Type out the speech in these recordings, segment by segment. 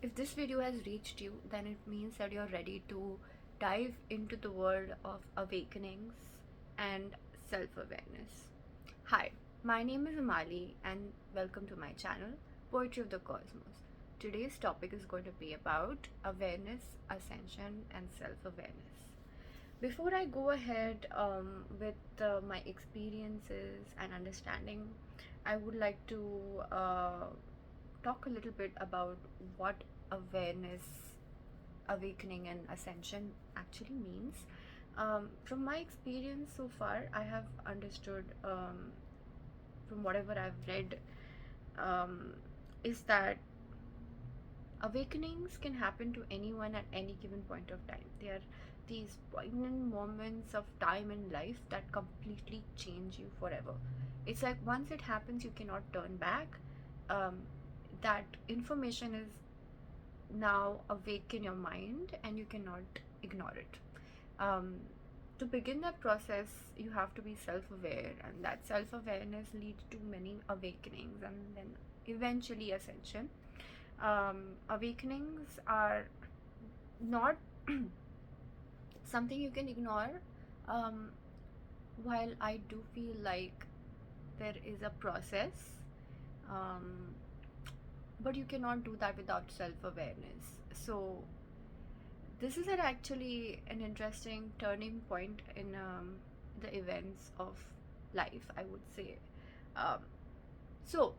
If this video has reached you, then it means that you're ready to dive into the world of awakenings and self-awareness. Hi, my name is Amali and welcome to my channel, Poetry of the Cosmos. Today's topic is going to be about awareness, ascension, and self-awareness. Before I go ahead with my experiences and understanding, I would like to talk a little bit about what awareness, awakening, and ascension actually means. From my experience so far, I have understood from whatever I've read is that awakenings can happen to anyone at any given point of time. They are these poignant moments of time in life that completely change you forever. It's like once it happens, you cannot turn back. That information is now awake in your mind and you cannot ignore it. To begin that process, you have to be self-aware, and that self-awareness leads to many awakenings and then eventually ascension. Awakenings are not something you can ignore. While I do feel like there is a process, but you cannot do that without self-awareness. So this is actually an interesting turning point in the events of life, I would say. So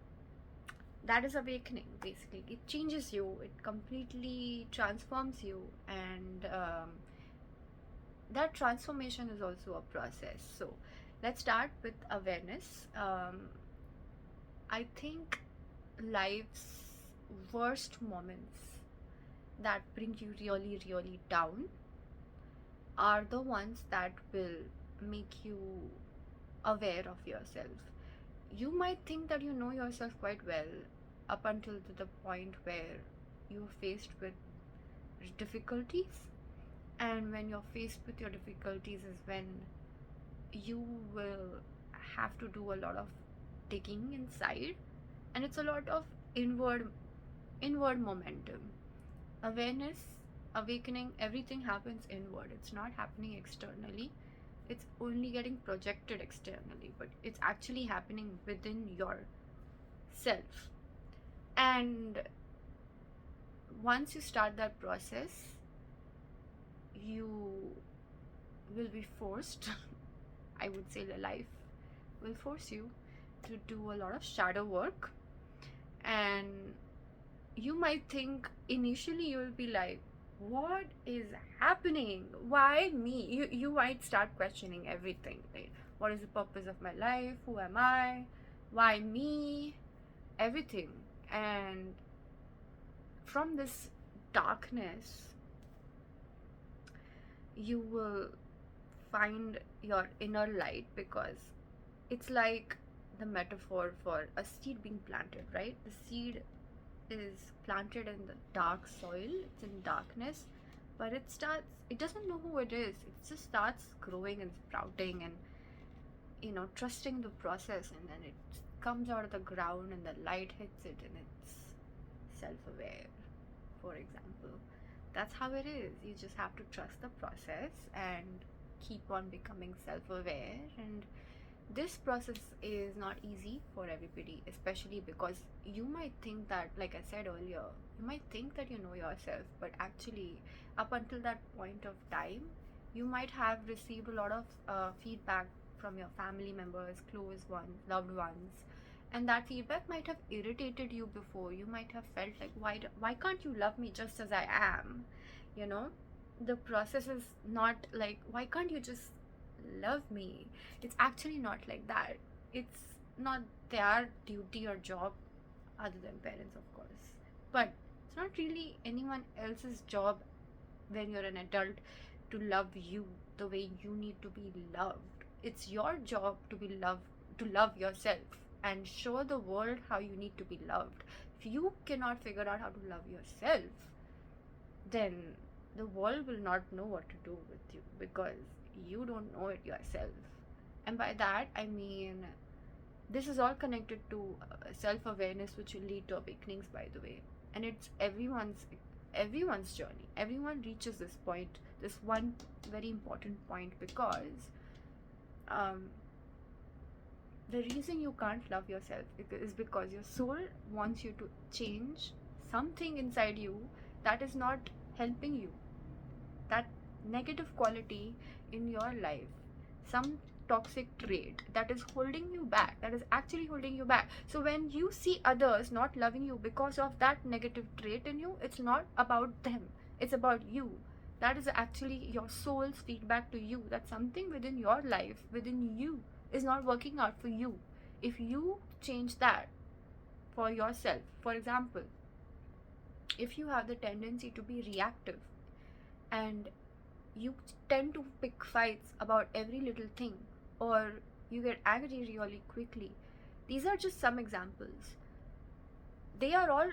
that is awakening. Basically, it changes you, it completely transforms you, and that transformation is also a process. So let's start with awareness. I think life's worst moments that bring you really down are the ones that will make you aware of yourself. You might think that you know yourself quite well up until to the point where you're faced with difficulties, and when you're faced with your difficulties is when you will have to do a lot of digging inside, and it's a lot of inward momentum. Awareness, awakening, everything happens inward. It's not happening externally. It's only getting projected externally, but it's actually happening within yourself. And once you start that process, you will be forced I would say the life will force you to do a lot of shadow work. And you might think initially, you will be like, what is happening? Why me? You might start questioning everything, right? What is the purpose of my life? Who am I? Why me? Everything. And from this darkness, you will find your inner light, because it's like the metaphor for a seed being planted, right? The seed is planted in the dark soil, it's in darkness, but it doesn't know who it is. It just starts growing and sprouting and trusting the process, and then it comes out of the ground and the light hits it and it's self-aware, for example. That's how it is. You just have to trust the process and keep on becoming self-aware. And this process is not easy for everybody, especially because you might think that, like I said earlier, you might think that you know yourself, but actually up until that point of time, you might have received a lot of feedback from your family members, close ones, loved ones, and that feedback might have irritated you before. You might have felt like, why can't you love me just as I am? The process is not like, why can't you just love me? It's actually not like that. It's not their duty or job, other than parents, of course, but it's not really anyone else's job when you're an adult to love you the way you need to be loved. It's your job to be loved, to love yourself and show the world how you need to be loved. If you cannot figure out how to love yourself, then the world will not know what to do with you, because you don't know it yourself. And by that I mean, this is all connected to self-awareness, which will lead to awakenings, by the way. and it's everyone's journey. Everyone reaches this point, this one very important point, because um, the reason you can't love yourself is because your soul wants you to change something inside you that is not helping you, that negative quality in your life, some toxic trait that is holding you back, that is actually holding you back. So when you see others not loving you because of that negative trait in you, it's not about them, it's about you. That is actually your soul's feedback to you, that something within your life, within you, is not working out for you. If you change that for yourself, for example, if you have the tendency to be reactive and you tend to pick fights about every little thing, or you get angry really quickly, these are just some examples. They are all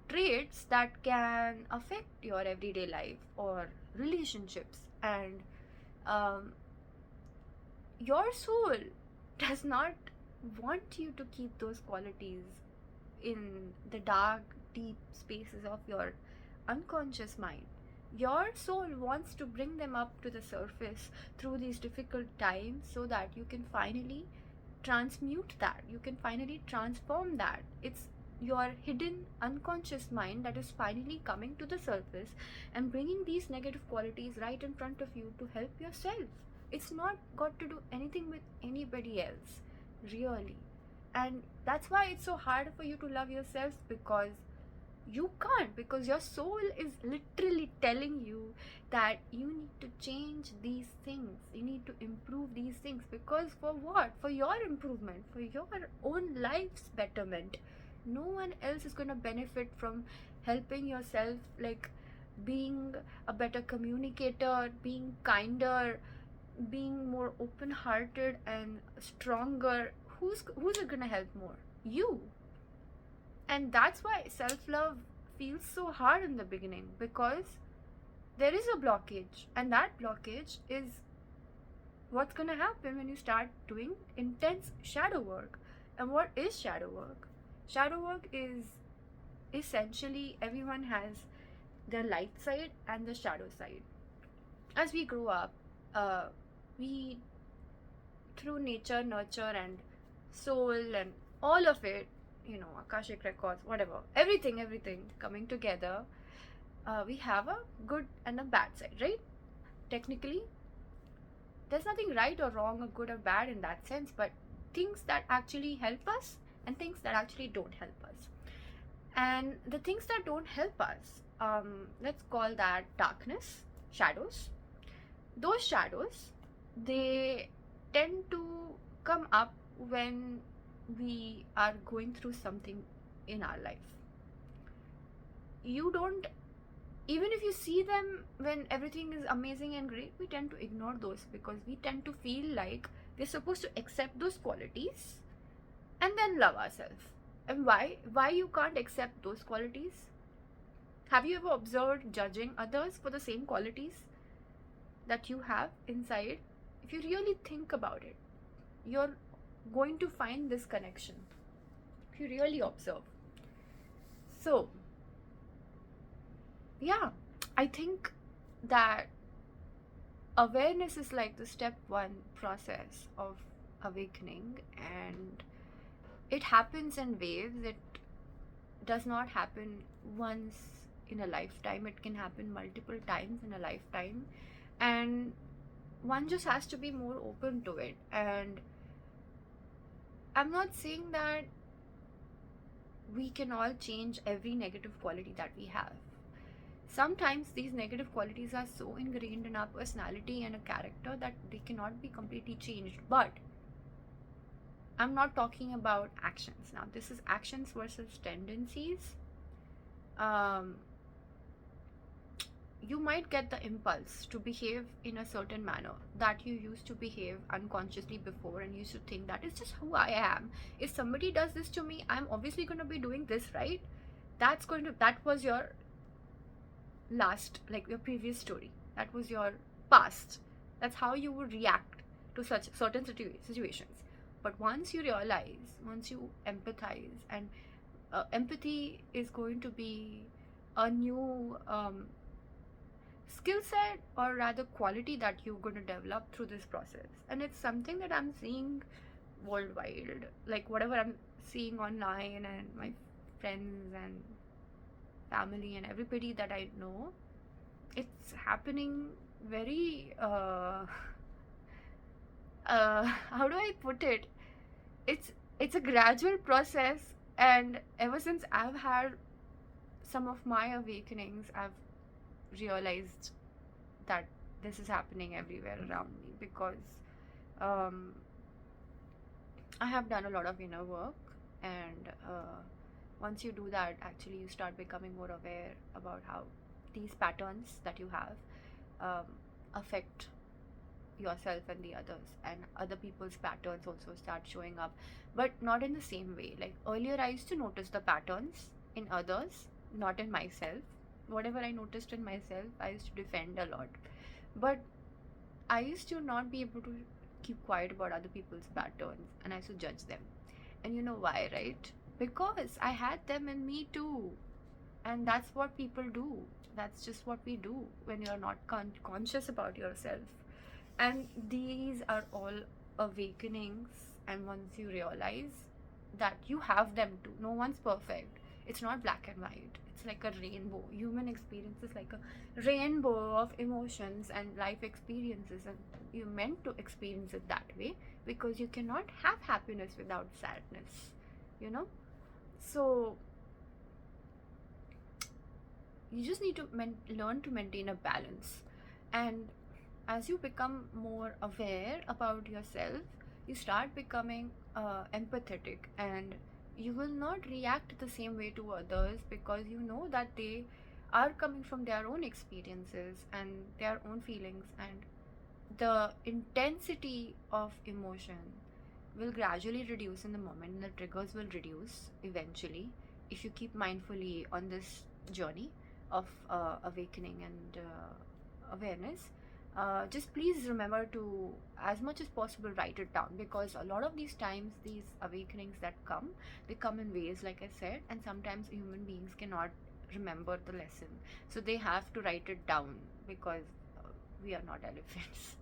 traits that can affect your everyday life or relationships, and your soul does not want you to keep those qualities in the dark, deep spaces of your unconscious mind. Your soul wants to bring them up to the surface through these difficult times so that you can finally transmute that, you can finally transform that. It's your hidden unconscious mind that is finally coming to the surface and bringing these negative qualities right in front of you to help yourself. It's not got to do anything with anybody else, really. And that's why it's so hard for you to love yourself, because you can't, because your soul is literally telling you that you need to change these things, you need to improve these things. Because for what? For your improvement, for your own life's betterment. No one else is going to benefit from helping yourself, like being a better communicator, being kinder, being more open-hearted and stronger. Who's it going to help more? You. And that's why self-love feels so hard in the beginning, because there is a blockage, and that blockage is what's going to happen when you start doing intense shadow work. And what is shadow work? Shadow work is essentially, everyone has their light side and the shadow side. As we grow up, we, through nature, nurture, and soul, and all of it, Akashic records, whatever, everything coming together, we have a good and a bad side, right? Technically, there's nothing right or wrong or good or bad in that sense, but things that actually help us and things that actually don't help us. And the things that don't help us, let's call that darkness, shadows. Those shadows, they tend to come up when we are going through something in our life. You don't, even if you see them when everything is amazing and great, we tend to ignore those, because we tend to feel like we're supposed to accept those qualities and then love ourselves. And why you can't accept those qualities? Have you ever observed judging others for the same qualities that you have inside? If you really think about it, you're going to find this connection if you really observe. So yeah, I think that awareness is like the step one process of awakening, and it happens in waves. It does not happen once in a lifetime, it can happen multiple times in a lifetime, and one just has to be more open to it. And I'm not saying that we can all change every negative quality that we have. Sometimes these negative qualities are so ingrained in our personality and a character that they cannot be completely changed. But I'm not talking about actions. Now, this is actions versus tendencies. You might get the impulse to behave in a certain manner that you used to behave unconsciously before, and you used to think that is just who I am. If somebody does this to me, I'm obviously going to be doing this, right? That was your last, like your previous story. That was your past. That's how you would react to such certain situations. But once you realize, once you empathize and empathy is going to be a new skill set, or rather quality, that you're going to develop through this process. And it's something that I'm seeing worldwide, like whatever I'm seeing online, and my friends and family and everybody that I know, it's happening very how do I put it, it's a gradual process. And ever since I've had some of my awakenings, I've realized that this is happening everywhere around me, because um, I have done a lot of inner work. And once you do that, actually you start becoming more aware about how these patterns that you have affect yourself and the others, and other people's patterns also start showing up, but not in the same way. Like earlier I used to notice the patterns in others, not in myself. Whatever I noticed in myself, I used to defend a lot, but I used to not be able to keep quiet about other people's patterns, and I used to judge them. And you know why, right? Because I had them in me too. And that's what people do. That's just what we do when you're not conscious about yourself. And these are all awakenings. And once you realize that you have them too, no one's perfect. It's not black and white. It's like a rainbow. Human experience is like a rainbow of emotions and life experiences. And you're meant to experience it that way, because you cannot have happiness without sadness, you know? So you just need to learn to maintain a balance. And as you become more aware about yourself, you start becoming empathetic, and you will not react the same way to others, because you know that they are coming from their own experiences and their own feelings, and the intensity of emotion will gradually reduce in the moment, and the triggers will reduce eventually if you keep mindfully on this journey of awakening and awareness. Just please remember to, as much as possible, write it down, because a lot of these times, these awakenings that come, they come in waves, like I said, and sometimes human beings cannot remember the lesson, so they have to write it down, because we are not elephants.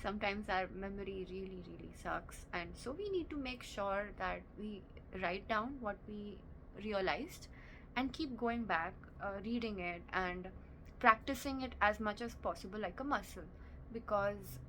Sometimes our memory really sucks, and so we need to make sure that we write down what we realized, and keep going back, reading it and practicing it as much as possible, like a muscle. Because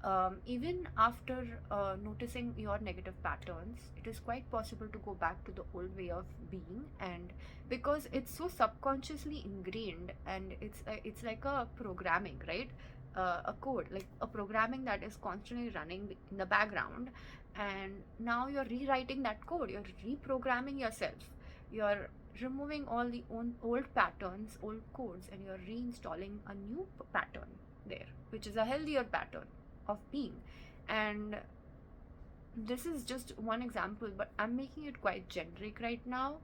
even after noticing your negative patterns, it is quite possible to go back to the old way of being. And because it's so subconsciously ingrained, and it's like a programming, right? A code, like a programming that is constantly running in the background, and now you're rewriting that code, you're reprogramming yourself, you're removing all the old patterns, old codes, and you're reinstalling a new pattern there, which is a healthier pattern of being. And this is just one example, but I'm making it quite generic right now.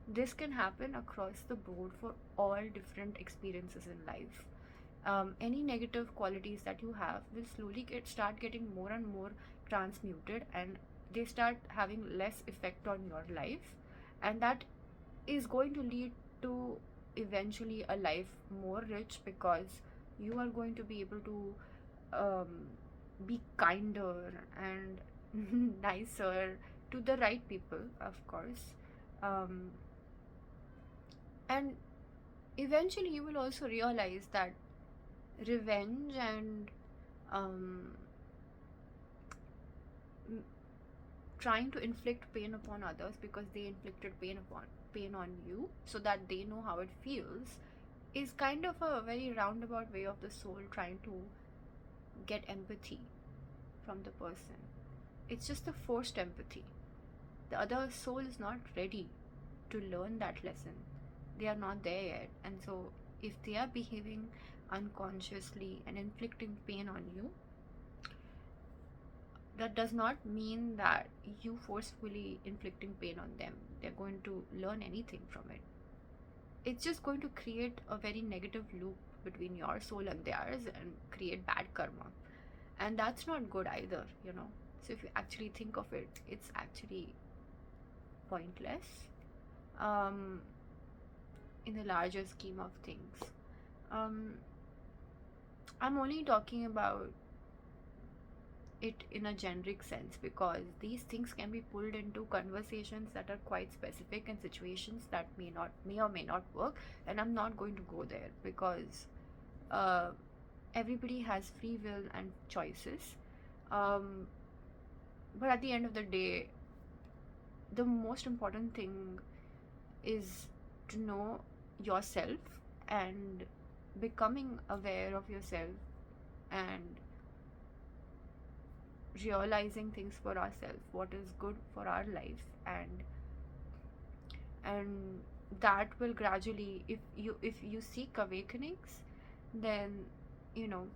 This can happen across the board for all different experiences in life. Any negative qualities that you have will slowly start getting more and more transmuted, and they start having less effect on your life, and that is going to lead to eventually a life more rich, because you are going to be able to be kinder and nicer to the right people, of course. um, and eventually you will also realize that revenge and um, trying to inflict pain upon others because they inflicted pain on you, so that they know how it feels, is kind of a very roundabout way of the soul trying to get empathy from the person. It's just a forced empathy. The other soul is not ready to learn that lesson. They are not there yet. And so if they are behaving unconsciously and inflicting pain on you, that does not mean that you forcefully inflicting pain on them, they're going to learn anything from it. It's just going to create a very negative loop between your soul and theirs, and create bad karma. And that's not good either, you know. So if you actually think of it, it's actually pointless. um, in the larger scheme of things. Um, I'm only talking about it in a generic sense because these things can be pulled into conversations that are quite specific and situations that may or may not work, and I'm not going to go there because uh, everybody has free will and choices. um, but at the end of the day, the most important thing is to know yourself and becoming aware of yourself and realizing things for ourselves, what is good for our life, and that will gradually, if you seek awakenings, then you know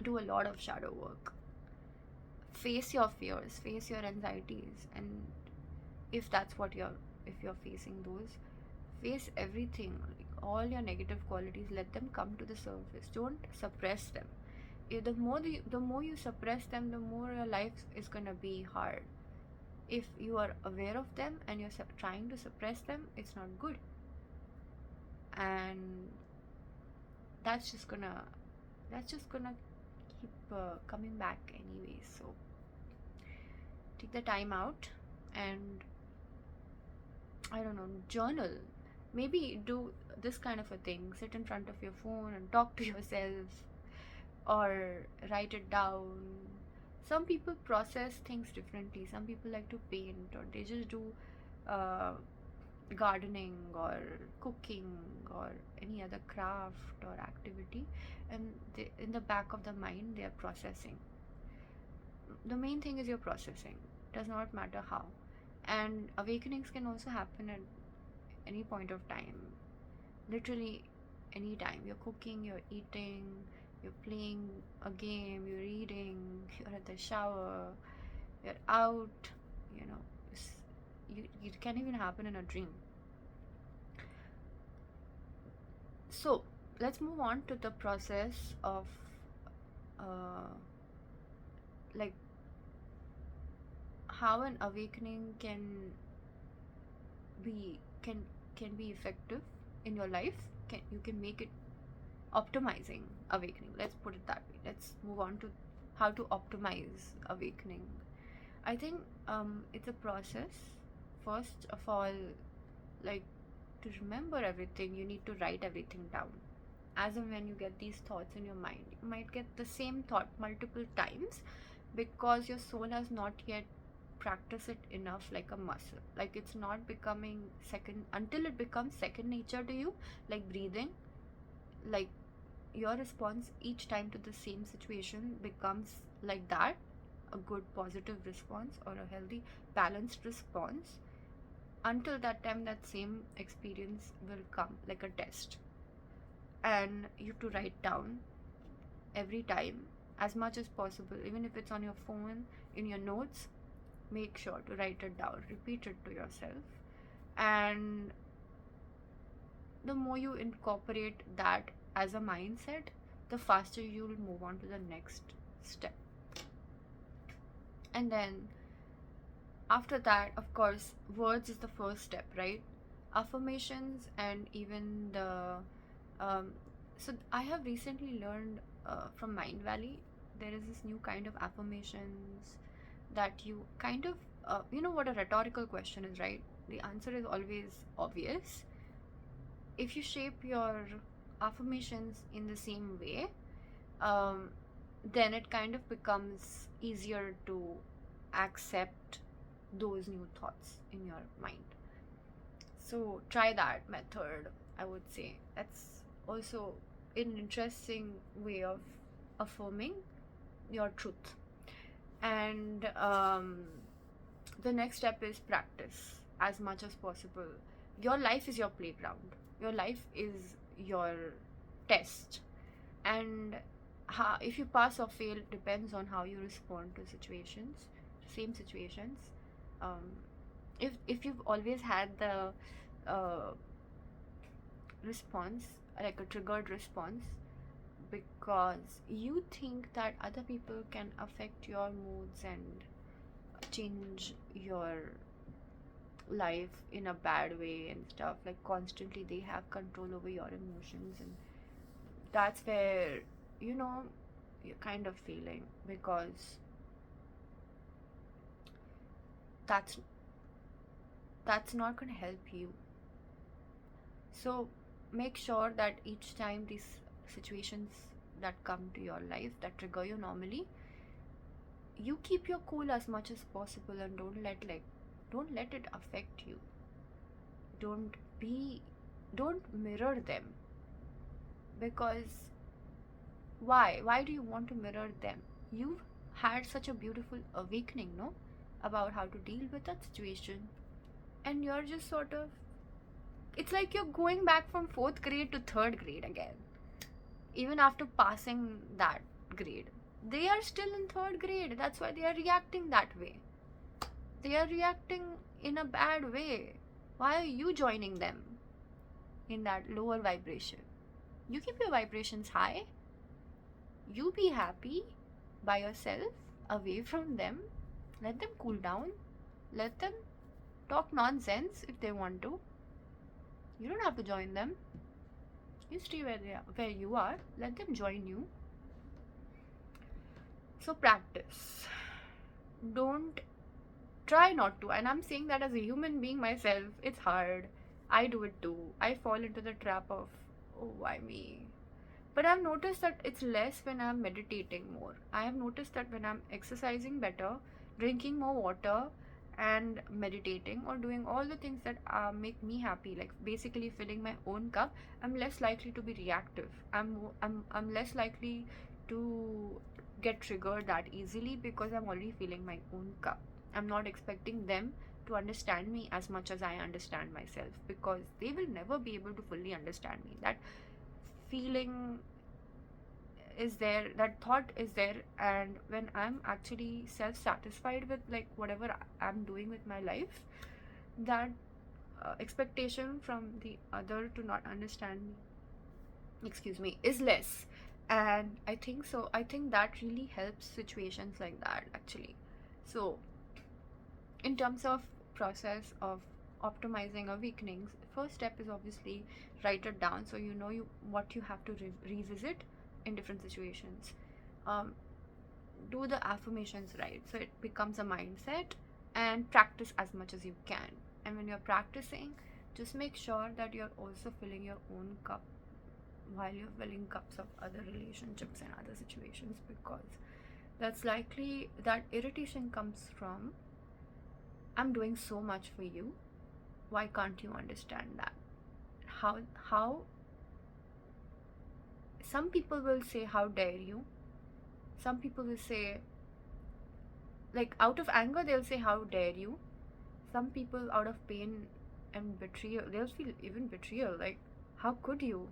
do a lot of shadow work, face your fears, face your anxieties, and if that's what if you're facing those, face everything, like all your negative qualities, let them come to the surface, don't suppress them. The more you suppress them, the more your life is gonna be hard. If you are aware of them and you're trying to suppress them, it's not good, and that's just gonna keep coming back anyway. So take the time out and, I don't know, journal. Maybe do this kind of a thing, sit in front of your phone and talk to yourself, or write it down. Some people process things differently. Some people like to paint, or they just do uh, gardening or cooking or any other craft or activity, and in the back of the mind they are processing. The main thing is you're processing. Does not matter how. And awakenings can also happen at any point of time. Literally any time. You're cooking, you're eating, you're playing a game, you're reading, you're at the shower, you're out, you know. It can even happen in a dream. So let's move on to the process of uh, like how an awakening be can can be effective in your life. You can make it optimizing awakening. Let's put it that way. Let's move on to how to optimize awakening. I think it's a process. First of all, like, to remember everything, you need to write everything down. As and when you get these thoughts in your mind, you might get the same thought multiple times because your soul has not yet practiced it enough, like a muscle. Like, it's not becoming second until it becomes second nature to you, like breathing. Like, your response each time to the same situation becomes like that, a good positive response or a healthy balanced response. Until that time, that same experience will come like a test, and you have to write down every time as much as possible. Even if it's on your phone, in your notes, make sure to write it down, repeat it to yourself. And the more you incorporate that as a mindset, the faster you'll move on to the next step. And then after that, of course, words is the first step, right? Affirmations, and even the so I have recently learned from Mind Valley, there is this new kind of affirmations that you kind of you know what a rhetorical question is, right? The answer is always obvious. If you shape your affirmations in the same way, um, then it kind of becomes easier to accept those new thoughts in your mind. So try that method, I would say. That's also an interesting way of affirming your truth. And the next step is practice as much as possible. Your life is your playground. Your life is your test. And if you pass or fail depends on how you respond to situations, same situations. Um, if you've always had the uh, response, like a triggered response, because you think that other people can affect your moods and change your life in a bad way and stuff. Like constantly they have control over your emotions, and that's where, you know, you're kind of failing, because that's that's not going to help you. So make sure that each time these situations that come to your life that trigger you normally, you keep your cool as much as possible, and don't let it affect you. don't be don't mirror them, because why do you want to mirror them? You've had such a beautiful awakening, no, about how to deal with that situation, and you're just sort of, it's like you're going back from fourth grade to third grade again. Even after passing that grade, they are still in third grade. That's why they are reacting that way. They are reacting in a bad way. Why are you joining them in that lower vibration? You keep your vibrations high. You be happy by yourself, away from them. Let them cool down. Let them talk nonsense if they want to. You don't have to join them. You stay where you are. Let them join you. So practice. Don't try not to. And I'm saying that as a human being myself, it's hard. I do it too. I fall into the trap of, oh, why me? But I've noticed that it's less when I'm meditating more. I have noticed that when I'm exercising better, drinking more water, and meditating, or doing all the things that make me happy, like basically filling my own cup, I'm less likely to be reactive. I'm less likely to get triggered that easily, because I'm already filling my own cup. I'm not expecting them to understand me as much as I understand myself, because they will never be able to fully understand me. That feeling is there, that thought is there, and when I'm actually self-satisfied with like whatever I'm doing with my life, that expectation from the other to not understand me, excuse me, is less. And I think that really helps situations like that, actually. So in terms of process of optimizing awakenings, first step is obviously write it down, so you know what you have to revisit in different situations. Do the affirmations right, so it becomes a mindset, and practice as much as you can. And when you're practicing, just make sure that you're also filling your own cup while you're filling cups of other relationships and other situations, because that's likely that irritation comes from, I'm doing so much for you, why can't you understand that? How some people will say, how dare you? Some people will say, like out of anger, they'll say, how dare you? Some people out of pain and betrayal, they'll feel even betrayal, like, how could you?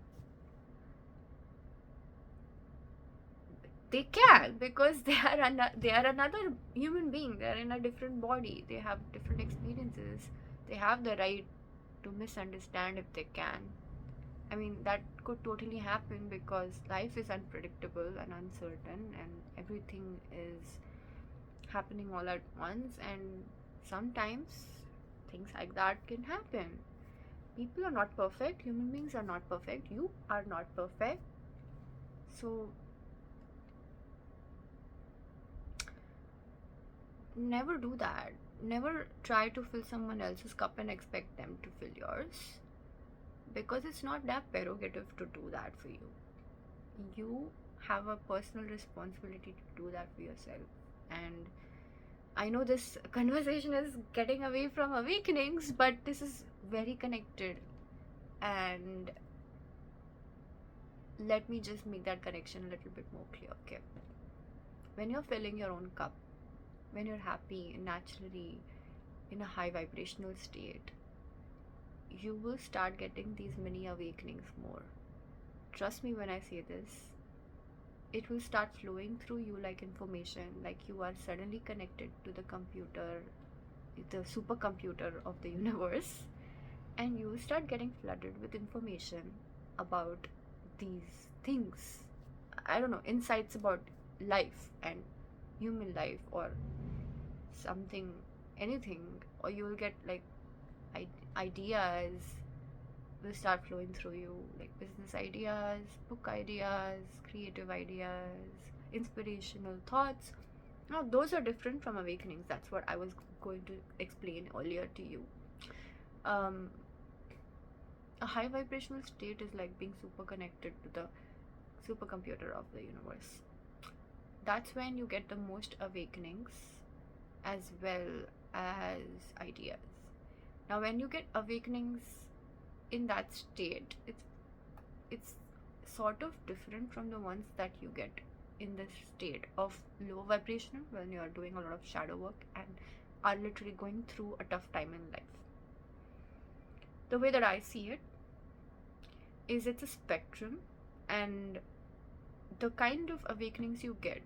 They can, because they are another human being. They are in a different body. They have different experiences. They have the right to misunderstand if they can. I mean, that could totally happen, because life is unpredictable and uncertain, and everything is happening all at once, and sometimes things like that can happen. People are not perfect. Human beings are not perfect. You are not perfect. So never do that. Never try to fill someone else's cup and expect them to fill yours, because it's not their prerogative to do that for you. You have a personal responsibility to do that for yourself. And I know this conversation is getting away from awakenings, but this is very connected. And let me just make that connection a little bit more clear, okay? When you're filling your own cup, when you're happy and naturally in a high vibrational state, you will start getting these mini awakenings more. Trust me when I say this. It will start flowing through you like information, like you are suddenly connected to the computer, the supercomputer of the universe, and you will start getting flooded with information about these things. I don't know, insights about life and human life, or something, anything, or you will get like ideas will start flowing through you, like business ideas, book ideas, creative ideas, inspirational thoughts. Now, those are different from awakenings. That's what I was going to explain earlier to you. A high vibrational state is like being super connected to the supercomputer of the universe. That's when you get the most awakenings as well as ideas. Now, when you get awakenings in that state, it's sort of different from the ones that you get in the state of low vibration, when you are doing a lot of shadow work and are literally going through a tough time in life. The way that I see it is, it's a spectrum, and the kind of awakenings you get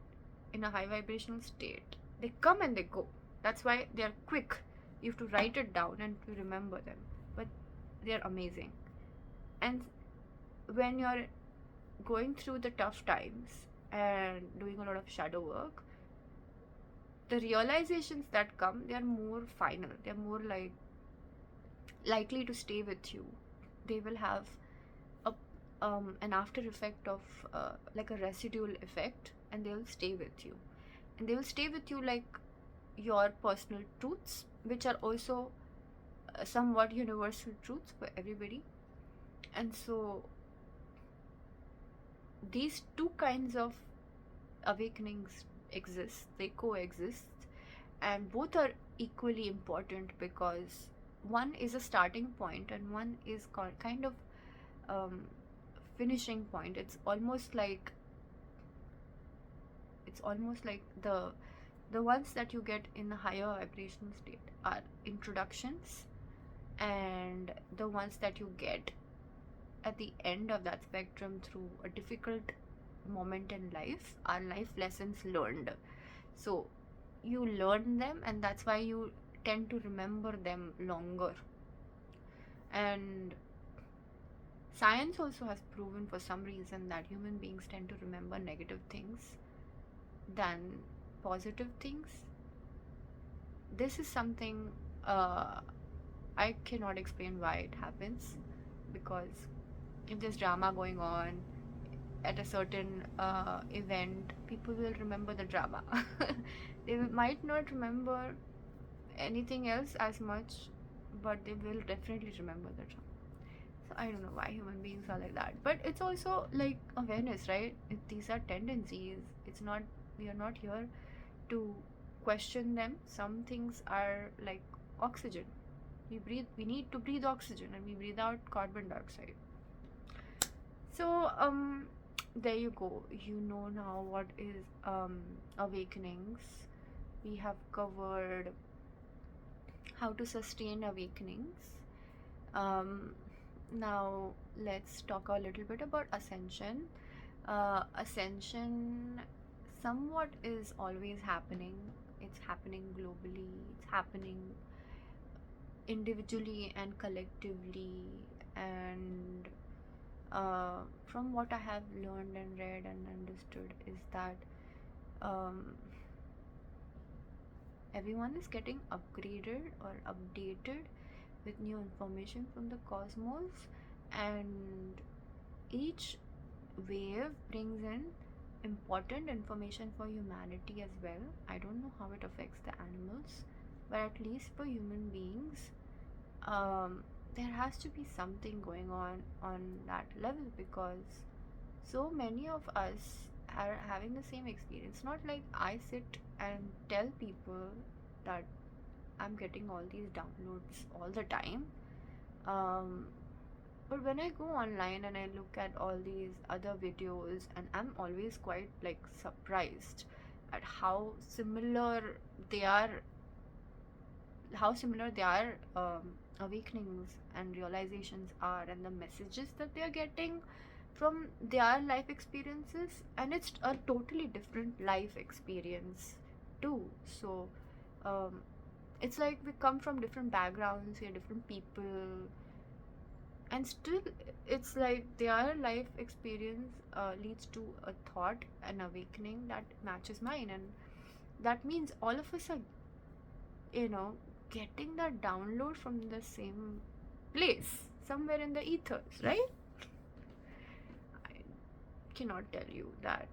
in a high vibrational state, they come and they go. That's why they are quick. You have to write it down and to remember them, but they're amazing. And when you're going through the tough times and doing a lot of shadow work, the realizations that come, they are more final. They're more like likely to stay with you. They will have an after effect of like a residual effect, and they'll stay with you. And they will stay with you like your personal truths, which are also somewhat universal truths for everybody. And so these two kinds of awakenings exist, they coexist, and both are equally important, because one is a starting point and one is kind of finishing point. It's almost like the ones that you get in a higher vibrational state are introductions, and the ones that you get at the end of that spectrum through a difficult moment in life are life lessons learned. So you learn them, and that's why you tend to remember them longer. And science also has proven for some reason that human beings tend to remember negative things than positive things. This is something I cannot explain why it happens, because if there's drama going on at a certain event, people will remember the drama. They might not remember anything else as much, but they will definitely remember the drama. So I don't know why human beings are like that, but it's also like awareness, right? These are tendencies. It's not, we are not here to question them. Some things are like oxygen. We need to breathe oxygen, and we breathe out carbon dioxide. So there you go. You know now what is awakenings. We have covered how to sustain awakenings. Now let's talk a little bit about ascension. Ascension somewhat is always happening. It's happening globally. It's happening individually and collectively. And from what I have learned and read and understood is that everyone is getting upgraded or updated with new information from the cosmos, and each wave brings in important information for humanity as well. I don't know how it affects the animals, but at least for human beings, there has to be something going on that level, because so many of us are having the same experience. Not like I sit and tell people that I'm getting all these downloads all the time, but when I go online and I look at all these other videos, and I'm always quite like surprised at how similar they are, awakenings and realizations are, and the messages that they are getting from their life experiences. And it's a totally different life experience too. So it's like we come from different backgrounds, we are different people, and still it's like their life experience leads to a thought, an awakening that matches mine. And that means all of us are, getting that download from the same place, somewhere in the ethers, right? I cannot tell you that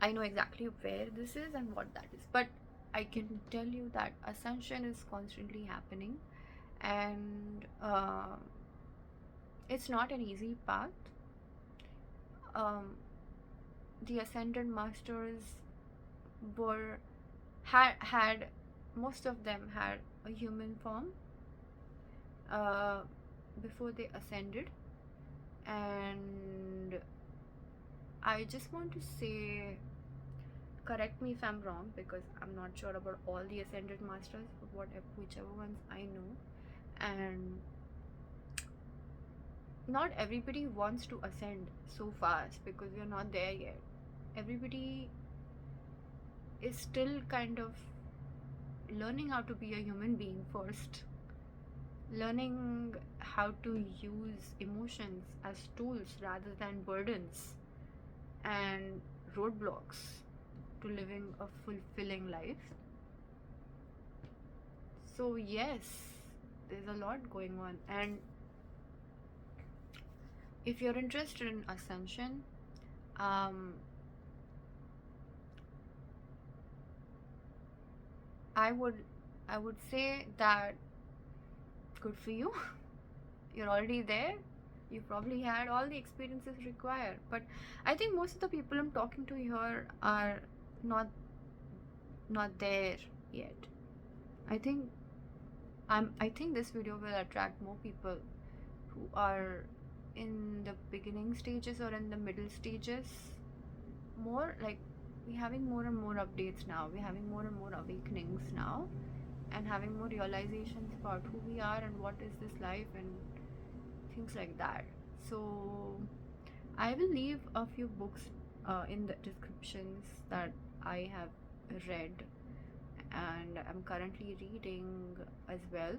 I know exactly where this is and what that is, but I can tell you that ascension is constantly happening, and it's not an easy path. The ascended masters were had most of them had a human form before they ascended, and I just want to say, correct me if I'm wrong, because I'm not sure about all the ascended masters, but whichever ones I know, and not everybody wants to ascend so fast because we are not there yet. Everybody is still kind of learning how to be a human being first, learning how to use emotions as tools rather than burdens and roadblocks to living a fulfilling life. So yes, there's a lot going on, and if you're interested in ascension, I would say that good for you. You're already there. You probably had all the experiences required, but I think most of the people I'm talking to here are not there yet. I think this video will attract more people who are in the beginning stages or in the middle stages. More like, we're having more and more updates now, we're having more and more awakenings now, and having more realizations about who we are and what is this life and things like that. So I will leave a few books in the descriptions that I have read and I'm currently reading as well.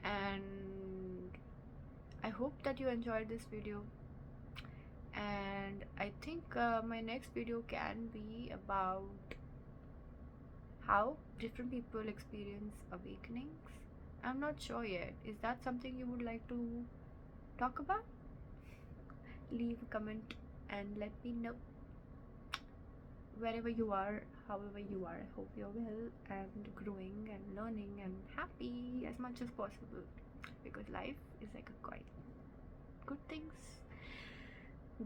And I hope that you enjoyed this video, and I think my next video can be about how different people experience awakenings. I'm not sure yet. Is that something you would like to talk about? Leave a comment and let me know. Wherever you are, however you are, I hope you're well and growing and learning and happy as much as possible, because life is like a coin. Good things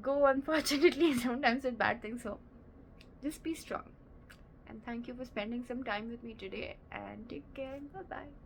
go, unfortunately, sometimes with bad things, so just be strong. And thank you for spending some time with me today, and take care. Bye bye.